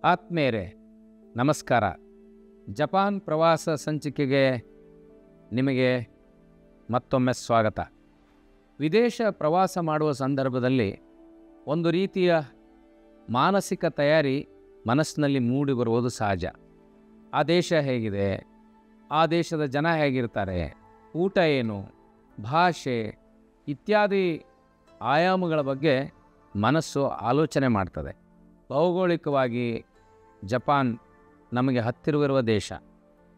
ಆತ್ಮೇರೆ ನಮಸ್ಕಾರ. ಜಪಾನ್ ಪ್ರವಾಸ ಸಂಚಿಕೆಗೆ ನಿಮಗೆ ಮತ್ತೊಮ್ಮೆ ಸ್ವಾಗತ. ವಿದೇಶ ಪ್ರವಾಸ ಮಾಡುವ ಸಂದರ್ಭದಲ್ಲಿ ಒಂದು ರೀತಿಯ ಮಾನಸಿಕ ತಯಾರಿ ಮನಸ್ಸಿನಲ್ಲಿ ಮೂಡಿ ಬರುವುದು ಸಹಜ. ಆ ದೇಶ ಹೇಗಿದೆ, ಆ ದೇಶದ ಜನ ಹೇಗಿರ್ತಾರೆ, ಊಟ ಏನು, ಭಾಷೆ ಇತ್ಯಾದಿ ಆಯಾಮಗಳ ಬಗ್ಗೆ ಮನಸ್ಸು ಆಲೋಚನೆ ಮಾಡ್ತದೆ. ಭೌಗೋಳಿಕವಾಗಿ ಜಪಾನ್ ನಮಗೆ ಹತ್ತಿರವಿರುವ ದೇಶ.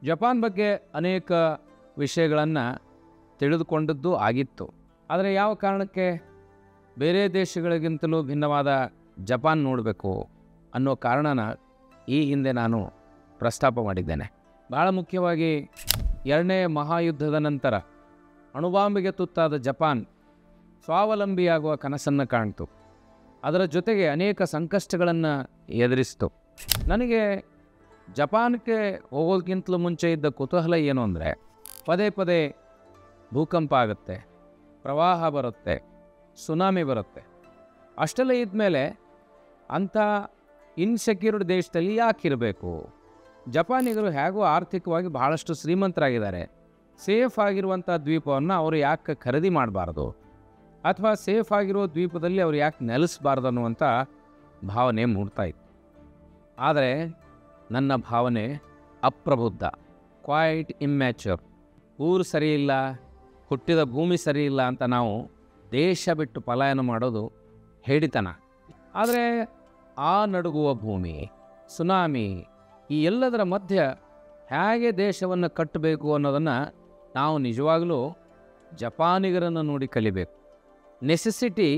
ಜಪಾನ್ ಬಗ್ಗೆ ಅನೇಕ ವಿಷಯಗಳನ್ನು ತಿಳಿದುಕೊಂಡದ್ದು ಆಗಿತ್ತು. ಆದರೆ ಯಾವ ಕಾರಣಕ್ಕೆ ಬೇರೆ ದೇಶಗಳಿಗಿಂತಲೂ ಭಿನ್ನವಾದ ಜಪಾನ್ ನೋಡಬೇಕು ಅನ್ನೋ ಕಾರಣನ ಈ ಹಿಂದೆ ನಾನು ಪ್ರಸ್ತಾಪ ಮಾಡಿದ್ದೇನೆ. ಭಾಳ ಮುಖ್ಯವಾಗಿ 2ನೇ ಮಹಾಯುದ್ಧದ ನಂತರ ಅಣುಬಾಂಬಿಗೆ ತುತ್ತಾದ ಜಪಾನ್ ಸ್ವಾವಲಂಬಿಯಾಗುವ ಕನಸನ್ನು ಕಾಣ್ತು. ಅದರ ಜೊತೆಗೆ ಅನೇಕ ಸಂಕಷ್ಟಗಳನ್ನು ಎದುರಿಸಿತು. ನನಗೆ ಜಪಾನ್ಗೆ ಹೋಗೋದಕ್ಕಿಂತಲೂ ಮುಂಚೆ ಇದ್ದ ಕುತೂಹಲ ಏನು ಅಂದರೆ, ಪದೇ ಪದೇ ಭೂಕಂಪ ಆಗುತ್ತೆ, ಪ್ರವಾಹ ಬರುತ್ತೆ, ಸುನಾಮಿ ಬರುತ್ತೆ. ಅಷ್ಟೆಲ್ಲ ಇದ್ಮೇಲೆ ಅಂಥ ಇನ್ಸೆಕ್ಯೂರ್ಡ್ ದೇಶದಲ್ಲಿ ಯಾಕಿರಬೇಕು? ಜಪಾನಿಗರು ಹೇಗೂ ಆರ್ಥಿಕವಾಗಿ ಬಹಳಷ್ಟು ಶ್ರೀಮಂತರಾಗಿದ್ದಾರೆ, ಸೇಫ್ ಆಗಿರುವಂಥ ದ್ವೀಪವನ್ನು ಅವರು ಯಾಕೆ ಖರೀದಿ ಮಾಡಬಾರ್ದು, ಅಥವಾ ಸೇಫ್ ಆಗಿರೋ ದ್ವೀಪದಲ್ಲಿ ಅವರು ಯಾಕೆ ನೆಲೆಸಬಾರ್ದು ಅನ್ನುವಂಥ ಭಾವನೆ ಮೂಡ್ತಾಯಿತ್ತು. ಆದರೆ ನನ್ನ ಭಾವನೆ ಅಪ್ರಬುದ್ಧ, ಕ್ವೈಟ್ ಇಮ್ಯಾಚ್ಯೂರ್. ಊರು ಸರಿಯಿಲ್ಲ, ಹುಟ್ಟಿದ ಭೂಮಿ ಸರಿಯಿಲ್ಲ ಅಂತ ನಾವು ದೇಶ ಬಿಟ್ಟು ಪಲಾಯನ ಮಾಡೋದು ಹೇಡಿತನ. ಆದರೆ ಆ ನಡುಗುವ ಭೂಮಿ, ಸುನಾಮಿ, ಈ ಎಲ್ಲದರ ಮಧ್ಯೆ ಹೇಗೆ ದೇಶವನ್ನು ಕಟ್ಟಬೇಕು ಅನ್ನೋದನ್ನು ನಾವು ನಿಜವಾಗಲೂ ಜಪಾನಿಗರನ್ನು ನೋಡಿ ಕಲಿಬೇಕು. Necessity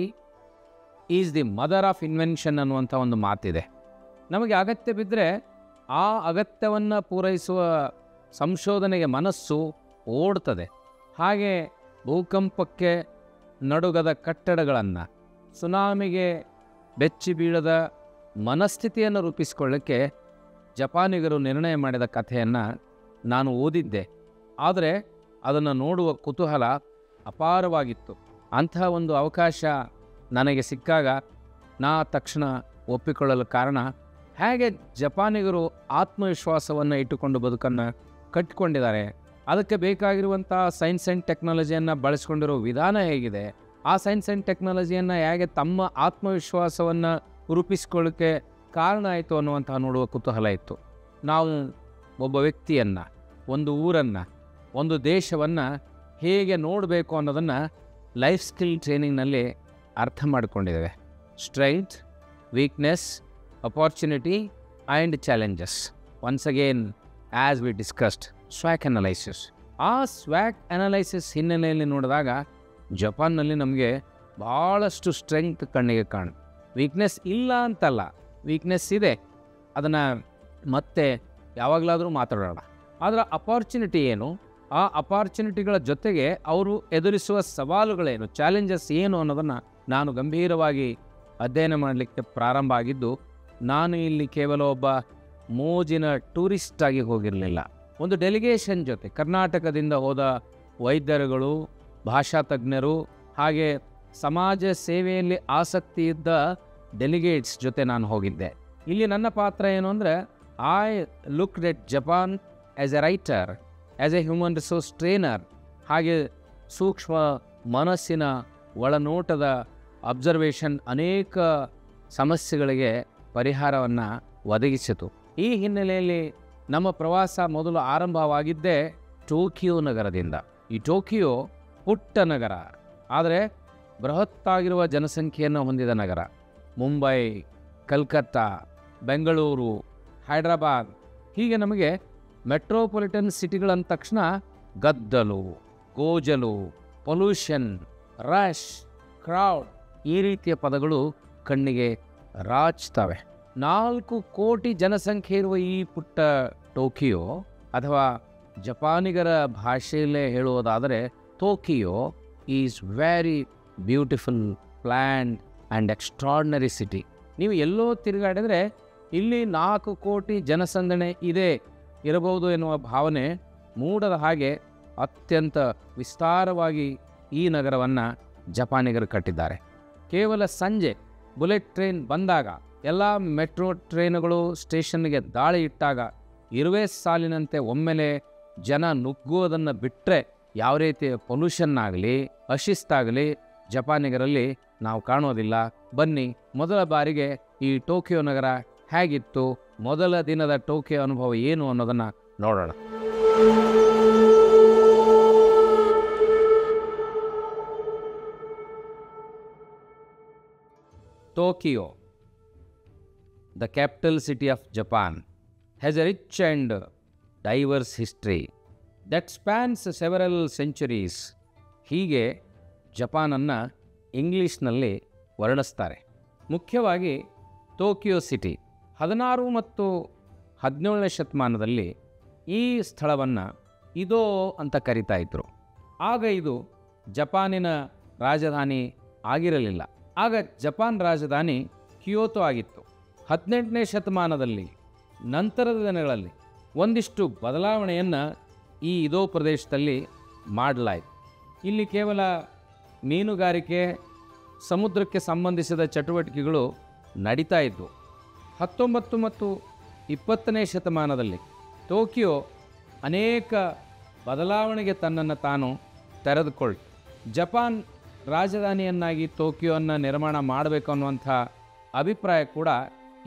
is the mother of invention ಅನ್ನುವಂಥ ಒಂದು ಮಾತಿದೆ. ನಮಗೆ ಅಗತ್ಯ ಬಿದ್ದರೆ ಆ ಅಗತ್ಯವನ್ನು ಪೂರೈಸುವ ಸಂಶೋಧನೆಗೆ ಮನಸ್ಸು ಓಡ್ತದೆ. ಹಾಗೆ ಭೂಕಂಪಕ್ಕೆ ನಡುಗದ ಕಟ್ಟಡಗಳನ್ನು, ಸುನಾಮಿಗೆ ಬೆಚ್ಚಿ ಬೀಳದ ಮನಸ್ಥಿತಿಯನ್ನು ರೂಪಿಸಿಕೊಳ್ಳಕ್ಕೆ ಜಪಾನಿಗರು ನಿರ್ಣಯ ಮಾಡಿದ ಕಥೆಯನ್ನು ನಾನು ಓದಿದ್ದೆ. ಆದರೆ ಅದನ್ನು ನೋಡುವ ಕುತೂಹಲ ಅಪಾರವಾಗಿತ್ತು. ಅಂಥ ಒಂದು ಅವಕಾಶ ನನಗೆ ಸಿಕ್ಕಾಗ ನಾ ತಕ್ಷಣ ಒಪ್ಪಿಕೊಳ್ಳಲು ಕಾರಣ, ಹೇಗೆ ಜಪಾನಿಗರು ಆತ್ಮವಿಶ್ವಾಸವನ್ನು ಇಟ್ಟುಕೊಂಡು ಬದುಕನ್ನು ಕಟ್ಟಿಕೊಂಡಿದ್ದಾರೆ, ಅದಕ್ಕೆ ಬೇಕಾಗಿರುವಂಥ ಸೈನ್ಸ್ ಆ್ಯಂಡ್ ಟೆಕ್ನಾಲಜಿಯನ್ನು ಬಳಸ್ಕೊಂಡಿರೋ ವಿಧಾನ ಹೇಗಿದೆ, ಆ ಸೈನ್ಸ್ ಆ್ಯಂಡ್ ಟೆಕ್ನಾಲಜಿಯನ್ನು ಹೇಗೆ ತಮ್ಮ ಆತ್ಮವಿಶ್ವಾಸವನ್ನು ರೂಪಿಸ್ಕೊಳ್ಳೋಕ್ಕೆ ಕಾರಣ ಆಯಿತು ಅನ್ನುವಂಥ ನೋಡುವ ಕುತೂಹಲ ಇತ್ತು. ನಾವು ಒಬ್ಬ ವ್ಯಕ್ತಿಯನ್ನು, ಒಂದು ಊರನ್ನು, ಒಂದು ದೇಶವನ್ನು ಹೇಗೆ ನೋಡಬೇಕು ಅನ್ನೋದನ್ನು ಲೈಫ್ ಸ್ಕಿಲ್ ಟ್ರೈನಿಂಗ್ನಲ್ಲಿ ಅರ್ಥ ಮಾಡಿಕೊಂಡಿದ್ದೇವೆ. Strength, weakness, opportunity and challenges. Once again as we discussed ಸ್ವ್ಯಾಕ್ analysis. ಆ ಸ್ವ್ಯಾಕ್ ಅನಲೈಸಿಸ್ ಹಿನ್ನೆಲೆಯಲ್ಲಿ ನೋಡಿದಾಗ ಜಪಾನ್ನಲ್ಲಿ ನಮಗೆ ಭಾಳಷ್ಟು ಸ್ಟ್ರೆಂತ್ ಕಣ್ಣಿಗೆ ಕಾಣು. ವೀಕ್ನೆಸ್ ಇಲ್ಲ ಅಂತಲ್ಲ, ವೀಕ್ನೆಸ್ ಇದೆ, ಅದನ್ನು ಮತ್ತೆ ಯಾವಾಗಲಾದರೂ ಮಾತಾಡೋಣ. ಆದರೆ ಅಪಾರ್ಚುನಿಟಿ ಏನು, ಆ ಅಪಾರ್ಚುನಿಟಿಗಳ ಜೊತೆಗೆ ಅವರು ಎದುರಿಸುವ ಸವಾಲುಗಳೇನು, ಚಾಲೆಂಜಸ್ ಏನು ಅನ್ನೋದನ್ನು ನಾನು ಗಂಭೀರವಾಗಿ ಅಧ್ಯಯನ ಮಾಡಲಿಕ್ಕೆ ಪ್ರಾರಂಭ ಆಗಿದ್ದು. ನಾನು ಇಲ್ಲಿ ಕೇವಲ ಒಬ್ಬ ಮೋಜಿನ ಟೂರಿಸ್ಟ್ ಆಗಿ ಹೋಗಿರಲಿಲ್ಲ. ಒಂದು ಡೆಲಿಗೇಷನ್ ಜೊತೆ, ಕರ್ನಾಟಕದಿಂದ ಹೋದ ವೈದ್ಯರುಗಳು, ಭಾಷಾ ತಜ್ಞರು, ಹಾಗೆ ಸಮಾಜ ಸೇವೆಯಲ್ಲಿ ಆಸಕ್ತಿ ಇದ್ದ ಡೆಲಿಗೇಟ್ಸ್ ಜೊತೆ ನಾನು ಹೋಗಿದ್ದೆ. ಇಲ್ಲಿ ನನ್ನ ಪಾತ್ರ ಏನು ಅಂದರೆ, I looked at Japan as A writer, as A human resource trainer. ಹಾಗೆ ಸೂಕ್ಷ್ಮ ಮನಸ್ಸಿನ ಒಳನೋಟದ ಅಬ್ಸರ್ವೇಷನ್ ಅನೇಕ ಸಮಸ್ಯೆಗಳಿಗೆ ಪರಿಹಾರವನ್ನು ಒದಗಿಸಿತು. ಈ ಹಿನ್ನೆಲೆಯಲ್ಲಿ ನಮ್ಮ ಪ್ರವಾಸ ಮೊದಲು ಆರಂಭವಾಗಿದ್ದೇ ಟೋಕಿಯೋ ನಗರದಿಂದ. ಈ ಟೋಕಿಯೋ ಪುಟ್ಟ ನಗರ, ಆದರೆ ಬೃಹತ್ತಾಗಿರುವ ಜನಸಂಖ್ಯೆಯನ್ನು ಹೊಂದಿದ ನಗರ. ಮುಂಬೈ, ಕಲ್ಕತ್ತಾ, ಬೆಂಗಳೂರು, ಹೈದರಾಬಾದ್, ಹೀಗೆ ನಮಗೆ ಮೆಟ್ರೋಪಾಲಿಟನ್ ಸಿಟಿಗಳಂದ ತಕ್ಷಣ ಗದ್ದಲು, ಗೋಜಲು, ಪೊಲ್ಯೂಷನ್, ರಶ್, ಕ್ರೌಡ್, ಈ ರೀತಿಯ ಪದಗಳು ಕಣ್ಣಿಗೆ ರಾಚ್ತವೆ. 4 ಕೋಟಿ ಜನಸಂಖ್ಯೆ ಇರುವ ಈ ಪುಟ್ಟ ಟೋಕಿಯೋ, ಅಥವಾ ಜಪಾನಿಗರ ಭಾಷೆಯಲ್ಲೇ ಹೇಳುವುದಾದರೆ Tokyo is very beautiful, planned and extraordinary city. ನೀವು ಎಲ್ಲೋ ತಿರುಗಾಡಿದರೆ ಇಲ್ಲಿ 4 ಕೋಟಿ ಜನಸಂದಣಿ ಇರಬಹುದು ಎನ್ನುವ ಭಾವನೆ ಮೂಡದ ಹಾಗೆ ಅತ್ಯಂತ ವಿಸ್ತಾರವಾಗಿ ಈ ನಗರವನ್ನು ಜಪಾನಿಗರು ಕಟ್ಟಿದ್ದಾರೆ. ಕೇವಲ ಸಂಜೆ ಬುಲೆಟ್ ಟ್ರೈನ್ ಬಂದಾಗ ಎಲ್ಲ ಮೆಟ್ರೋ ಟ್ರೈನುಗಳು ಸ್ಟೇಷನ್ಗೆ ದಾಳಿ ಇಟ್ಟಾಗ ಇರುವೆ ಸಾಲಿನಂತೆ ಒಮ್ಮೆಲೆ ಜನ ನುಗ್ಗುವುದನ್ನು ಬಿಟ್ಟರೆ ಯಾವ ರೀತಿಯ ಪೊಲ್ಯೂಷನ್ ಆಗಲಿ ಅಶಿಸ್ತಾಗಲಿ ಜಪಾನಿಗರಲ್ಲಿ ನಾವು ಕಾಣೋದಿಲ್ಲ. ಬನ್ನಿ, ಮೊದಲ ಬಾರಿಗೆ ಈ ಟೋಕಿಯೋ ನಗರ ಹೇಗಿತ್ತು, ಮೊದಲ ದಿನದ ಟೋಕಿಯೋ ಅನುಭವ ಏನು ಅನ್ನೋದನ್ನು ನೋಡೋಣ. Tokyo, the capital city of Japan, has a rich and diverse history that spans several centuries. ಹೀಗೆ ಜಪಾನನ್ನು ಇಂಗ್ಲೀಷ್ನಲ್ಲಿ ವರ್ಣಿಸ್ತಾರೆ. ಮುಖ್ಯವಾಗಿ ಟೋಕಿಯೋ ಸಿಟಿ 16 ಮತ್ತು 17ನೇ ಶತಮಾನದಲ್ಲಿ ಈ ಸ್ಥಳವನ್ನು ಇದೋ ಅಂತ ಕರಿತಾ ಇದ್ರು. ಆಗ ಇದು ಜಪಾನಿನ ರಾಜಧಾನಿ ಆಗಿರಲಿಲ್ಲ. ಆಗ ಜಪಾನ್ ರಾಜಧಾನಿ ಕಿಯೋತೋ ಆಗಿತ್ತು. 18ನೇ ಶತಮಾನದಲ್ಲಿ ನಂತರದ ದಿನಗಳಲ್ಲಿ ಒಂದಿಷ್ಟು ಬದಲಾವಣೆಯನ್ನು ಈ ಇದೋ ಪ್ರದೇಶದಲ್ಲಿ ಮಾಡಲಾಯಿತು. ಇಲ್ಲಿ ಕೇವಲ ಮೀನುಗಾರಿಕೆ, ಸಮುದ್ರಕ್ಕೆ ಸಂಬಂಧಿಸಿದ ಚಟುವಟಿಕೆಗಳು ನಡೀತಾ ಇದ್ದವು. 19 ಮತ್ತು 20ನೇ ಶತಮಾನದಲ್ಲಿ ಟೋಕಿಯೋ ಅನೇಕ ಬದಲಾವಣೆಗೆ ತನ್ನನ್ನು ತಾನು ತೆರೆದುಕೊಳ್ಳಿ. ಜಪಾನ್ ರಾಜಧಾನಿಯನ್ನಾಗಿ ಟೋಕಿಯೋವನ್ನು ನಿರ್ಮಾಣ ಮಾಡಬೇಕು ಅನ್ನುವಂಥ ಅಭಿಪ್ರಾಯ ಕೂಡ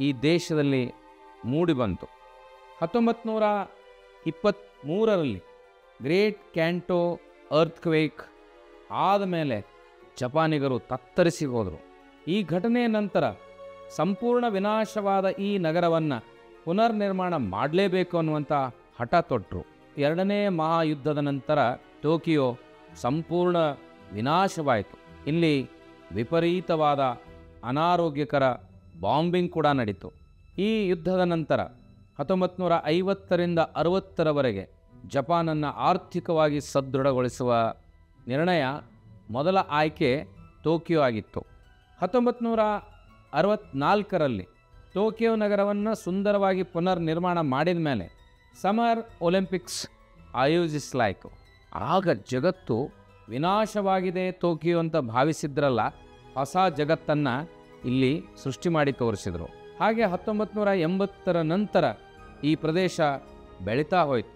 ಈ ದೇಶದಲ್ಲಿ ಮೂಡಿಬಂತು. 1923ರಲ್ಲಿ ಗ್ರೇಟ್ ಕ್ಯಾಂಟೋ ಅರ್ತ್ಕ್ವೇಕ್ ಆದಮೇಲೆ ಜಪಾನಿಗರು ತತ್ತರಿಸಿ ಹೋದರು. ಈ ಘಟನೆಯ ನಂತರ ಸಂಪೂರ್ಣ ವಿನಾಶವಾದ ಈ ನಗರವನ್ನು ಪುನರ್ ನಿರ್ಮಾಣ ಮಾಡಲೇಬೇಕು ಅನ್ನುವಂಥ ಹಠ ತೊಟ್ಟರು. 2ನೇ ಮಹಾಯುದ್ಧದ ನಂತರ ಟೋಕಿಯೋ ಸಂಪೂರ್ಣ ವಿನಾಶವಾಯಿತು. ಇಲ್ಲಿ ವಿಪರೀತವಾದ ಅನಾರೋಗ್ಯಕರ ಬಾಂಬಿಂಗ್ ಕೂಡ ನಡೀತು. ಈ ಯುದ್ಧದ ನಂತರ 1950ರಿಂದ 60ರವರೆಗೆ ಜಪಾನನ್ನು ಆರ್ಥಿಕವಾಗಿ ಸದೃಢಗೊಳಿಸುವ ನಿರ್ಣಯ ಮೊದಲ ಆಯ್ಕೆ ಟೋಕಿಯೋ ಆಗಿತ್ತು. 1964ರಲ್ಲಿ ಟೋಕಿಯೋ ನಗರವನ್ನು ಸುಂದರವಾಗಿ ಪುನರ್ ನಿರ್ಮಾಣ ಮಾಡಿದ ಮೇಲೆ ಸಮರ್ ಒಲಿಂಪಿಕ್ಸ್ ಆಯೋಜಿಸಲಾಯಿತು. ಆಗ ಜಗತ್ತು ವಿನಾಶವಾಗಿದೆ ಟೋಕಿಯೋ ಅಂತ ಭಾವಿಸಿದ್ರಲ್ಲ, ಹೊಸ ಜಗತ್ತನ್ನು ಇಲ್ಲಿ ಸೃಷ್ಟಿ ಮಾಡಿ ತೋರಿಸಿದರು. ಹಾಗೆ 1980ರ ನಂತರ ಈ ಪ್ರದೇಶ ಬೆಳೀತಾ ಹೋಯಿತು.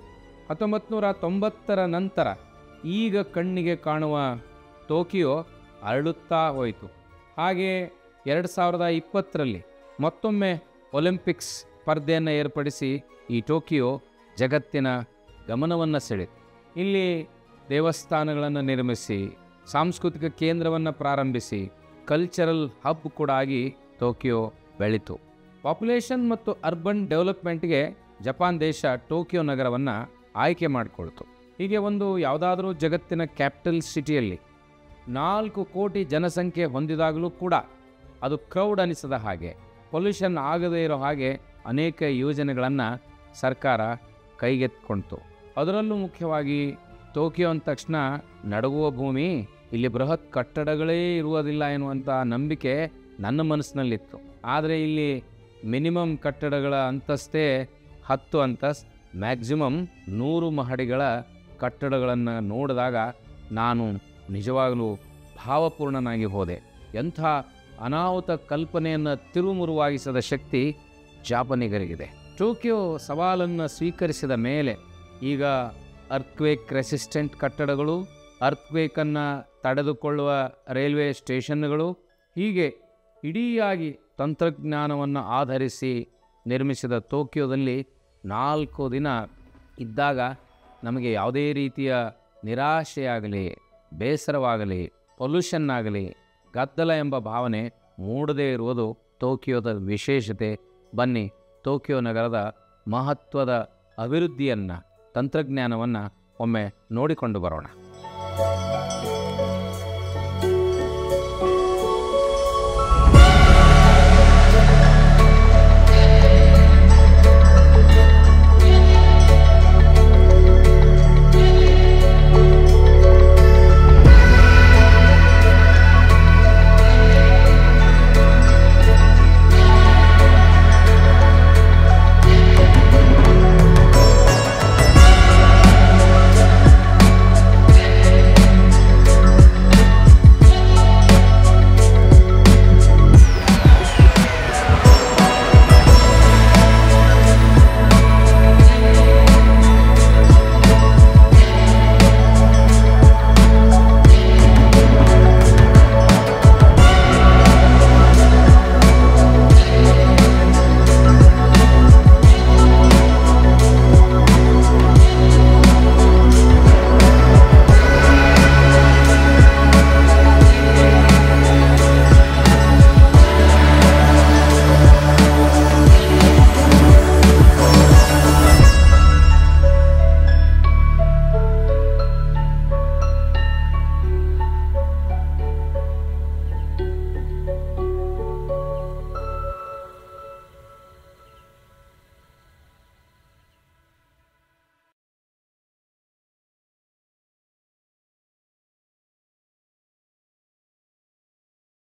1990ರ ನಂತರ ಈಗ ಕಣ್ಣಿಗೆ ಕಾಣುವ ಟೋಕಿಯೋ ಅರಳುತ್ತಾ ಹೋಯಿತು. ಹಾಗೆ 2020ರಲ್ಲಿ ಮತ್ತೊಮ್ಮೆ ಒಲಿಂಪಿಕ್ಸ್ ಸ್ಪರ್ಧೆಯನ್ನು ಏರ್ಪಡಿಸಿ ಈ ಟೋಕಿಯೋ ಜಗತ್ತಿನ ಗಮನವನ್ನು ಸೆಳೆಯಿತು. ಇಲ್ಲಿ ದೇವಸ್ಥಾನಗಳನ್ನು ನಿರ್ಮಿಸಿ, ಸಾಂಸ್ಕೃತಿಕ ಕೇಂದ್ರವನ್ನು ಪ್ರಾರಂಭಿಸಿ, ಕಲ್ಚರಲ್ ಹಬ್ ಕೂಡ ಆಗಿ ಟೋಕಿಯೋ ಬೆಳೀತು. ಪಾಪ್ಯುಲೇಷನ್ ಮತ್ತು ಅರ್ಬನ್ ಡೆವಲಪ್ಮೆಂಟ್ಗೆ ಜಪಾನ್ ದೇಶ ಟೋಕಿಯೋ ನಗರವನ್ನು ಆಯ್ಕೆ ಮಾಡಿಕೊಳ್ತು. ಹೀಗೆ ಒಂದು ಯಾವುದಾದ್ರೂ ಜಗತ್ತಿನ ಕ್ಯಾಪಿಟಲ್ ಸಿಟಿಯಲ್ಲಿ 4 ಕೋಟಿ ಜನಸಂಖ್ಯೆ ಹೊಂದಿದಾಗಲೂ ಕೂಡ ಅದು ಕ್ರೌಡ್ ಅನಿಸದ ಹಾಗೆ, ಪೊಲ್ಯೂಷನ್ ಆಗದೇ ಇರೋ ಹಾಗೆ ಅನೇಕ ಯೋಜನೆಗಳನ್ನು ಸರ್ಕಾರ ಕೈಗೆತ್ತಿಕೊಂಡಿತು. ಅದರಲ್ಲೂ ಮುಖ್ಯವಾಗಿ ಟೋಕಿಯೋ ಅಂದ ತಕ್ಷಣ ನಡುಗುವ ಭೂಮಿ, ಇಲ್ಲಿ ಬೃಹತ್ ಕಟ್ಟಡಗಳೇ ಇರುವುದಿಲ್ಲ ಎನ್ನುವಂಥ ನಂಬಿಕೆ ನನ್ನ ಮನಸ್ಸಿನಲ್ಲಿತ್ತು. ಆದರೆ ಇಲ್ಲಿ ಮಿನಿಮಮ್ ಕಟ್ಟಡಗಳ ಅಂತಸ್ತೇ 10 ಅಂತಸ್ತು, ಮ್ಯಾಕ್ಸಿಮಮ್ 100 ಮಹಡಿಗಳ ಕಟ್ಟಡಗಳನ್ನು ನೋಡಿದಾಗ ನಾನು ನಿಜವಾಗಲೂ ಭಾವಪೂರ್ಣನಾಗಿ ಹೋದೆ. ಎಂಥ ಅನಾಹುತ ಕಲ್ಪನೆಯನ್ನು ತಿರುಮುರುವಾಗಿಸಿದ ಶಕ್ತಿ ಜಾಪನಿಗರಿಗಿದೆ. ಟೋಕಿಯೋ ಸವಾಲನ್ನು ಸ್ವೀಕರಿಸಿದ ಮೇಲೆ ಈಗ ಅರ್ತ್ಕ್ವೇಕ್ ರೆಸಿಸ್ಟೆಂಟ್ ಕಟ್ಟಡಗಳು, ಅರ್ತ್ಕ್ವೇಕನ್ನು ತಡೆದುಕೊಳ್ಳುವ ರೈಲ್ವೆ ಸ್ಟೇಷನ್ಗಳು, ಹೀಗೆ ಇಡೀಯಾಗಿ ತಂತ್ರಜ್ಞಾನವನ್ನು ಆಧರಿಸಿ ನಿರ್ಮಿಸಿದ ಟೋಕಿಯೋದಲ್ಲಿ 4 ದಿನ ಇದ್ದಾಗ ನಮಗೆ ಯಾವುದೇ ರೀತಿಯ ನಿರಾಶೆಯಾಗಲಿ, ಬೇಸರವಾಗಲಿ, ಪೊಲ್ಯೂಷನ್ ಆಗಲಿ, ಗದ್ದಲ ಎಂಬ ಭಾವನೆ ಮೂಡದೇ ಇರುವುದು ಟೋಕಿಯೋದ ವಿಶೇಷತೆ. ಬನ್ನಿ, ಟೋಕಿಯೋ ನಗರದ ಮಹತ್ವದ ಅಭಿವೃದ್ಧಿಯನ್ನು, ತಂತ್ರಜ್ಞಾನವನ್ನು ಒಮ್ಮೆ ನೋಡಿಕೊಂಡು ಬರೋಣ.